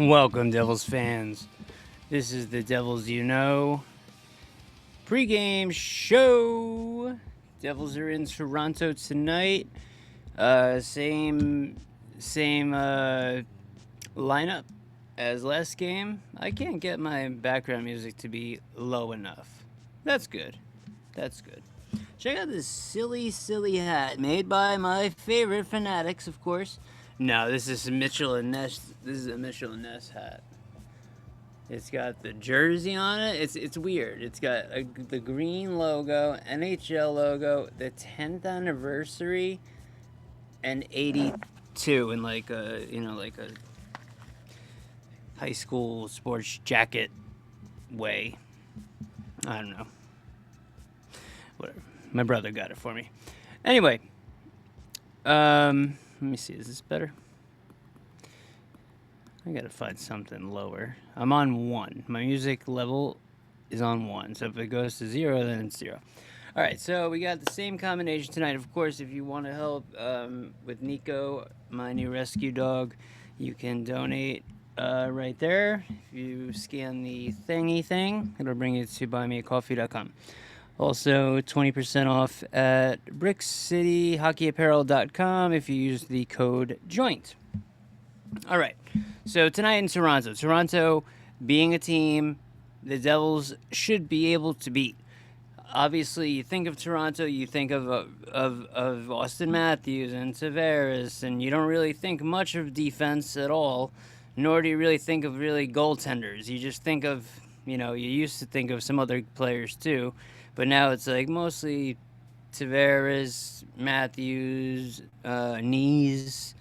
Welcome, Devils fans. This is the Devils You Know pregame show. Devils are in Toronto tonight. Same lineup as last game. I can't get my background music to be low enough. That's good. That's good. Check out this silly hat made by my favorite fanatics, of course. No, this is a Mitchell and Ness. This is a Mitchell and Ness hat. It's got the jersey on it. It's weird. It's got the green logo, NHL logo, the 10th anniversary, and 82 in like a high school sports jacket way. I don't know. Whatever. My brother got it for me. Anyway, let me see. Is this better? I gotta find something lower. I'm on 1. My music level is on 1. So if it goes to 0, then it's 0. All right, so we got the same combination tonight. Of course, if you want to help with Nico, my new rescue dog, you can donate right there. If you scan the thingy thing, it'll bring you to buymeacoffee.com. Also, 20% off at brickcityhockeyapparel.com if you use the code JOINT. All right, so tonight in Toronto. Toronto, being a team, the Devils should be able to beat. Obviously, you think of Toronto, you think of Austin Matthews and Tavares, and you don't really think much of defense at all, nor do you really think of really goaltenders. You just think of, you used to think of some other players too, but now it's like mostly Tavares, Matthews, Knees,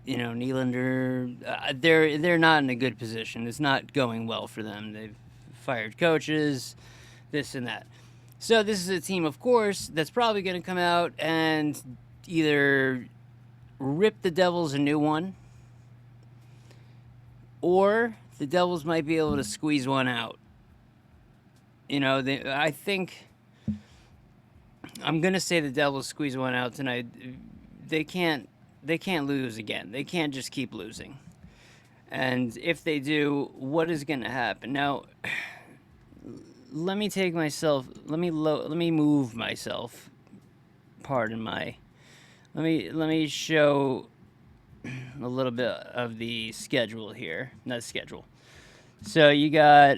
Nylander. They're not in a good position. It's not going well for them. They've fired coaches, this and that. So this is a team, of course, that's probably going to come out and either rip the Devils a new one, or the Devils might be able to squeeze one out. I think I'm going to say the Devils squeeze one out tonight. They can't lose again. They can't just keep losing. And if they do, what is going to happen? Now, let me move myself. Pardon my. Let me show a little bit of the schedule here. Not schedule. So you got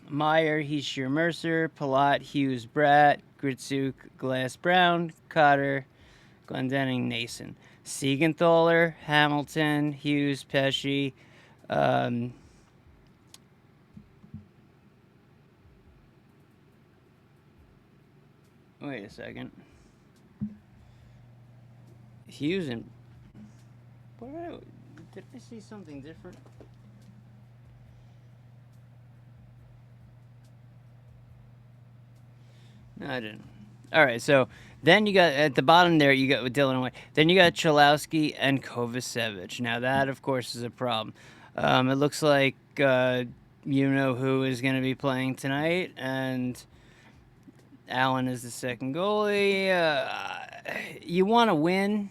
Meyer, Heischer, Mercer, Palat, Hughes, Bratt, Gritsuk, Glass, Brown, Cotter, Glendening, Nason, Siegenthaler, Hamilton, Hughes, Pesci, wait a second. Hughes and did I see something different? No, I didn't. All right, so then you got at the bottom there, you got with Dylan White. Then you got Cholowski and Kovacevic. Now that, of course, is a problem. It looks like you know who is going to be playing tonight, and Allen is the second goalie. You want to win.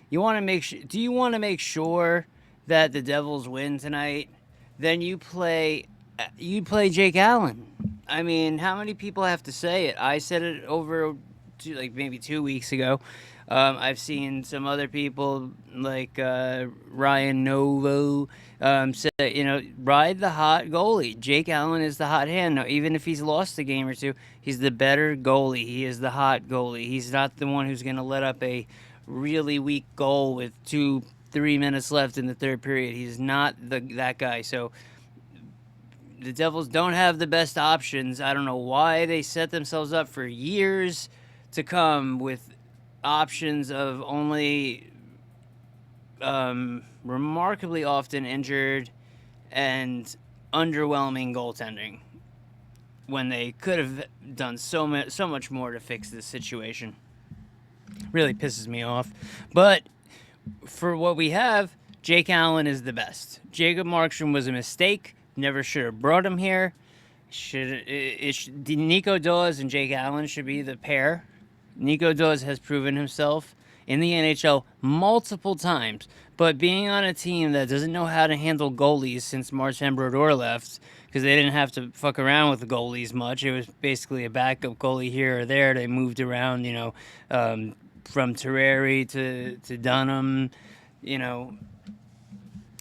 You want to make sure. Do you want to make sure that the Devils win tonight? Then you play Jake Allen. I mean, how many people have to say it? I said it over maybe 2 weeks ago. I've seen some other people like Ryan Novo say, ride the hot goalie. Jake Allen is the hot hand. Now, even if he's lost a game or two, he's the better goalie. He is the hot goalie. He's not the one who's going to let up a really weak goal with 2-3 minutes left in the third period. He's not that guy. So the Devils don't have the best options. I don't know why they set themselves up for years to come with options of only remarkably often injured and underwhelming goaltending when they could have done so much more to fix this situation. Really pisses me off. But for what we have, Jake Allen is the best. Jacob Markstrom was a mistake. Never should have brought him here. Nico Dawes and Jake Allen should be the pair. Nico Dawes has proven himself in the NHL multiple times. But being on a team that doesn't know how to handle goalies since Martin Brodeur left, because they didn't have to fuck around with the goalies much. It was basically a backup goalie here or there. They moved around, from Terreri to Dunham, you know,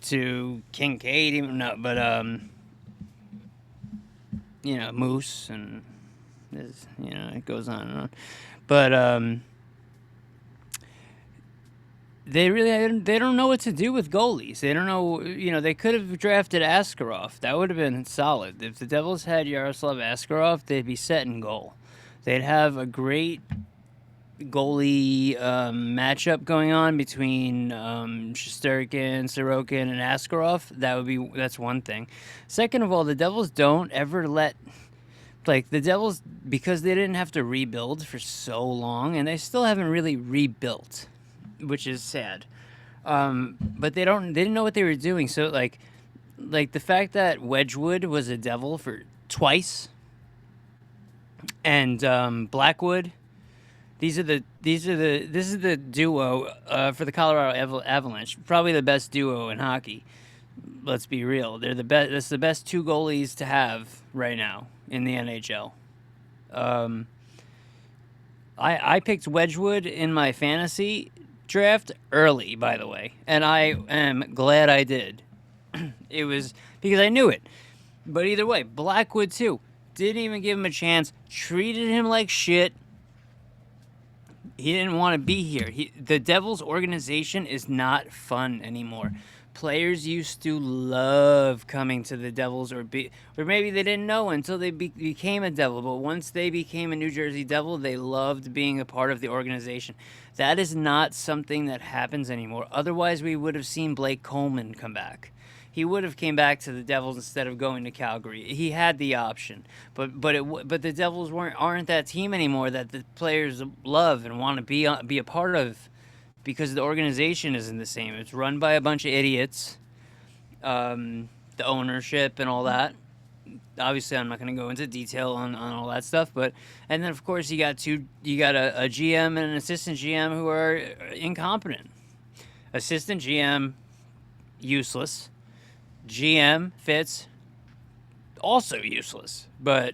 to Kincaid, even no, but Moose, and it goes on and on. But they don't know what to do with goalies. They don't know. They could have drafted Askarov. That would have been solid. If the Devils had Yaroslav Askarov, they'd be set in goal. They'd have a great goalie matchup going on between Shesterkin, Sorokin, and Askarov. That's one thing. Second of all, the Devils don't ever let the Devils, because they didn't have to rebuild for so long, and they still haven't really rebuilt, which is sad. But they didn't know what they were doing. So like the fact that Wedgwood was a Devil for twice, and Blackwood. This is the duo for the Colorado Avalanche. Probably the best duo in hockey. Let's be real. They're the best. That's the best two goalies to have right now in the NHL. I picked Wedgwood in my fantasy draft early, by the way, and I am glad I did. It was because I knew it. But either way, Blackwood too. Didn't even give him a chance. Treated him like shit. He didn't want to be here. The Devils organization is not fun anymore. Players used to love coming to the Devils, or maybe they didn't know until they became a Devil. But once they became a New Jersey Devil, they loved being a part of the organization. That is not something that happens anymore. Otherwise, we would have seen Blake Coleman come back. He would have came back to the Devils instead of going to Calgary. He had the option, but the Devils aren't that team anymore that the players love and want to be a part of, because the organization isn't the same. It's run by a bunch of idiots, the ownership and all that. Obviously, I'm not going to go into detail on all that stuff, and then of course you got a GM and an assistant GM who are incompetent. Assistant GM, useless. GM Fitz, also useless. But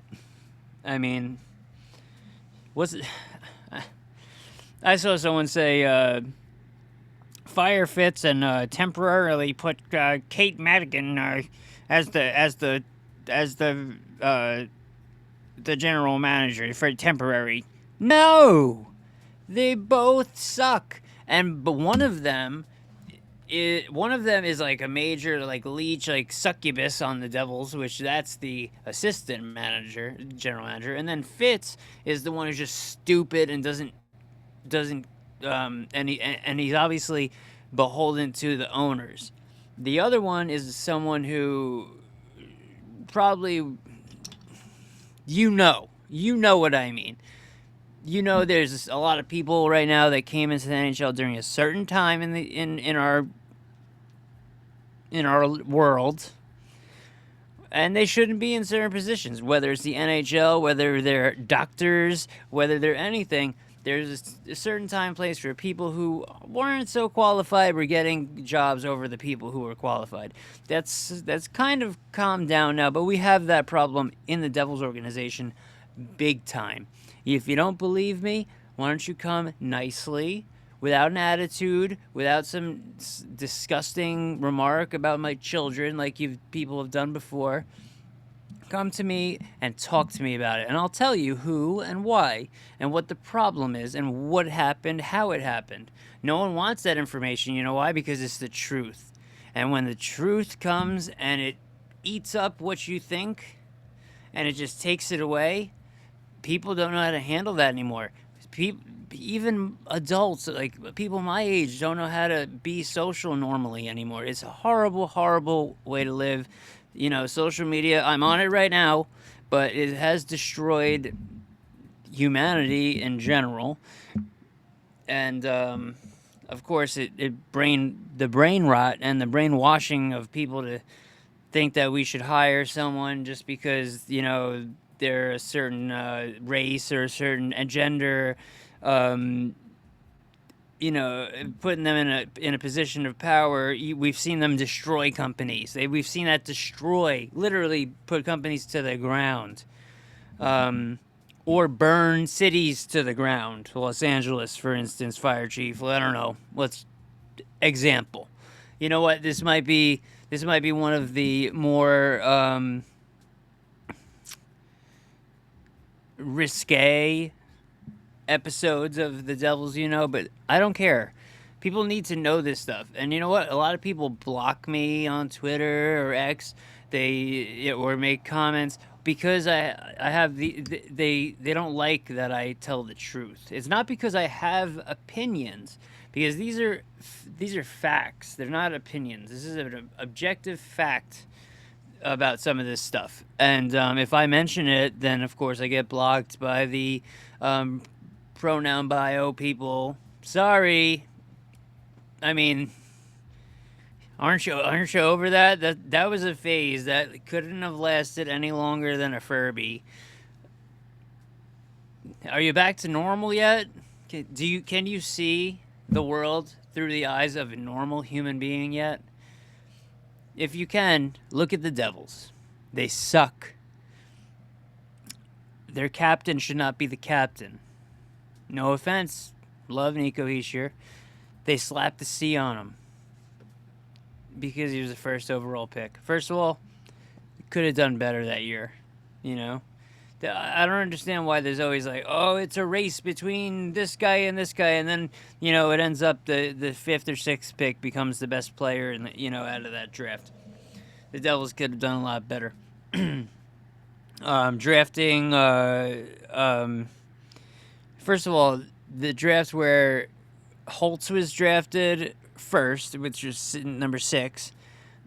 I mean, I saw someone say fire Fitz and temporarily put Kate Madigan as the general manager for temporary. No, they both suck, but one of them is like a major leech, succubus on the Devils, which that's the assistant manager, general manager, and then Fitz is the one who's just stupid and doesn't and he's obviously beholden to the owners. The other one is someone who probably you know what I mean. There's a lot of people right now that came into the NHL during a certain time in our world, and they shouldn't be in certain positions, whether it's the NHL, whether they're doctors, whether they're anything. There's a certain time place for people who weren't so qualified were getting jobs over the people who were qualified. That's kind of calmed down now, but we have that problem in the Devils organization big time. If you don't believe me, why don't you come nicely, without an attitude, without some disgusting remark about my children like people have done before. Come to me and talk to me about it, and I'll tell you who and why and what the problem is and what happened, how it happened. No one wants that information. You know why? Because it's the truth. And when the truth comes and it eats up what you think and it just takes it away, people don't know how to handle that anymore. Even adults, like people my age, don't know how to be social normally anymore. It's a horrible, horrible way to live. Social media, I'm on it right now, but it has destroyed humanity in general. And, of course, the brain rot and the brainwashing of people to think that we should hire someone just because, they're a certain race or a certain gender. putting them in a position of power. We've seen them destroy companies. We've seen that destroy, literally put companies to the ground, or burn cities to the ground. Los Angeles, for instance, fire chief. Well, I don't know. Let's example. You know what? This might be one of the more risque episodes of the Devils, but I don't care. People need to know this stuff. And you know what? A lot of people block me on Twitter or X. Or make comments because I have they don't like that I tell the truth. It's not because I have opinions, because these are facts. They're not opinions. This is an objective fact about some of this stuff. And if I mention it, then of course I get blocked by the um, pronoun bio people. Sorry. I mean, aren't you over that? That was a phase that couldn't have lasted any longer than a Furby. Are you back to normal yet? Can you see the world through the eyes of a normal human being yet? If you can, look at the Devils. They suck. Their captain should not be the captain. No offense. Love Nico Hischier. They slapped the C on him because he was the first overall pick. First of all, could have done better that year. You know? I don't understand why there's always like, oh, it's a race between this guy and this guy, and then it ends up the fifth or sixth pick becomes the best player out of that draft. The Devils could have done a lot better. Drafting. First of all, the draft where Holtz was drafted first, which was number 6.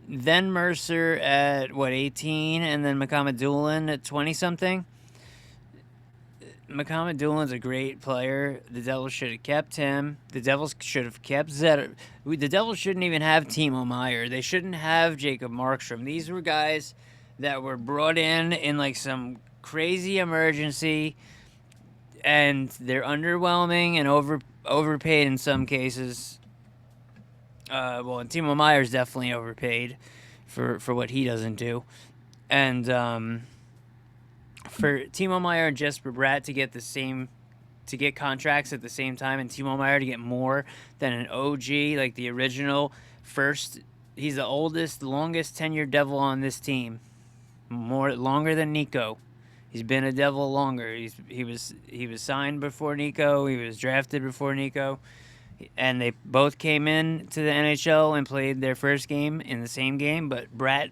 Then Mercer at 18, and then Muhammad Doolin at 20 something. Muhammad Doolin's a great player. The Devils should have kept him. The Devils should have kept Zed. The Devils shouldn't even have Timo Meier. They shouldn't have Jacob Markstrom. These were guys that were brought in like some crazy emergency, and they're underwhelming and overpaid in some cases. And Timo Meier's definitely overpaid for what he doesn't do, and for Timo Meier and Jesper Bratt to get contracts at the same time, and Timo Meier to get more than an OG, like the original first. He's the oldest, longest tenured Devil on this team, longer than Nico. He's been a Devil longer. He was signed before Nico. He was drafted before Nico, and they both came in to the NHL and played their first game in the same game. But Bratt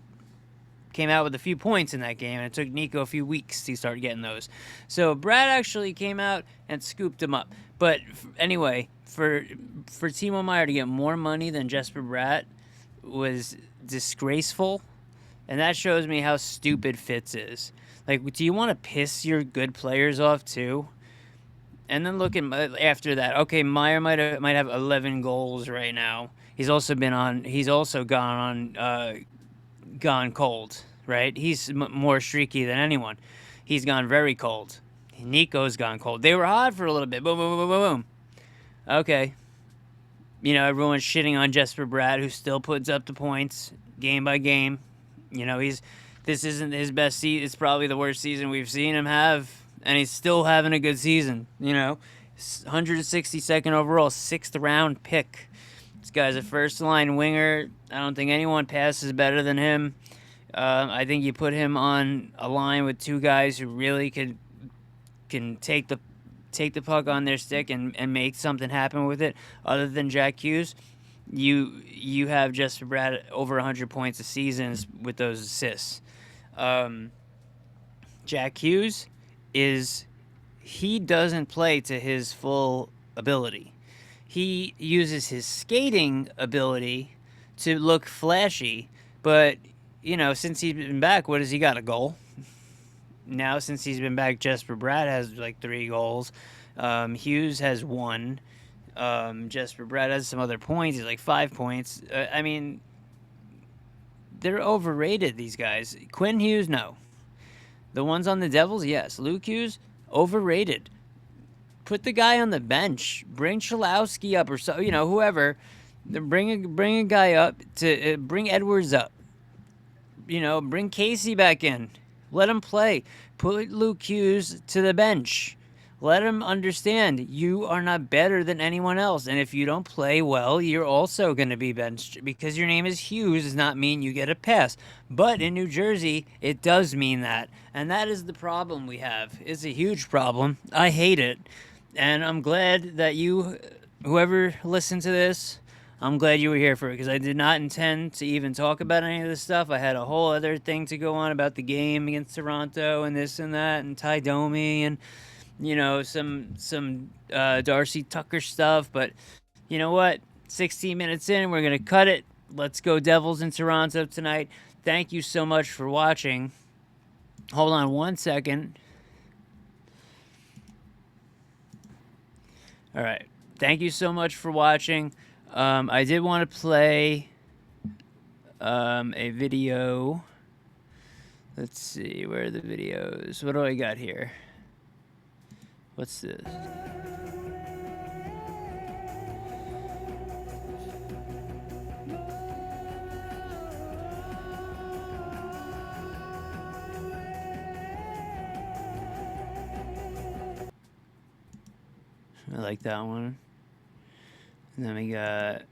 came out with a few points in that game, and it took Nico a few weeks to start getting those. So Brad actually came out and scooped him up. But anyway, for Timo Meier to get more money than Jesper Bratt was disgraceful, and that shows me how stupid Fitz is. Like, do you want to piss your good players off too? And then look at after that. Okay, Meier might have 11 goals right now. He's also gone cold, right? He's more streaky than anyone. He's gone very cold. Nico's gone cold. They were hot for a little bit. Boom, boom, boom, boom, boom. Okay. Everyone's shitting on Jesper Bratt, who still puts up the points game by game. This isn't his best season. It's probably the worst season we've seen him have, and he's still having a good season. 162nd overall, 6th round pick. This guy's a first-line winger. I don't think anyone passes better than him. I think you put him on a line with two guys who really can take the puck on their stick and make something happen with it. Other than Jack Hughes, you have Jesper Bratt over 100 points a season with those assists. Jack Hughes he doesn't play to his full ability. He uses his skating ability to look flashy, but since he's been back, what has he got? A goal? Now, since he's been back, Jesper Bratt has like 3 goals. Hughes has 1. Jesper Bratt has some other points. He's like 5 points. They're overrated, these guys. Quinn Hughes, no. The ones on the Devils, yes. Luke Hughes, overrated. put the guy on the bench. Bring Chalowski up or so, whoever. Bring a guy up to bring Edwards up. Bring Casey back in. Let him play. Put Luke Hughes to the bench. Let him understand you are not better than anyone else. And if you don't play well, you're also going to be benched. Because your name is Hughes does not mean you get a pass. But in New Jersey, it does mean that. And that is the problem we have. It's a huge problem. I hate it. And I'm glad that whoever listened to this, I'm glad you were here for it because I did not intend to even talk about any of this stuff. I had a whole other thing to go on about the game against Toronto and this and that and Ty Domi and some Darcy Tucker stuff. But you know what? 16 minutes in, we're gonna cut it. Let's go Devils in Toronto tonight. Thank you so much for watching. Hold on one second. All right. Thank you so much for watching. I did want to play a video. Let's see, where are the videos? What do I got here? What's this? I like that one. And then we got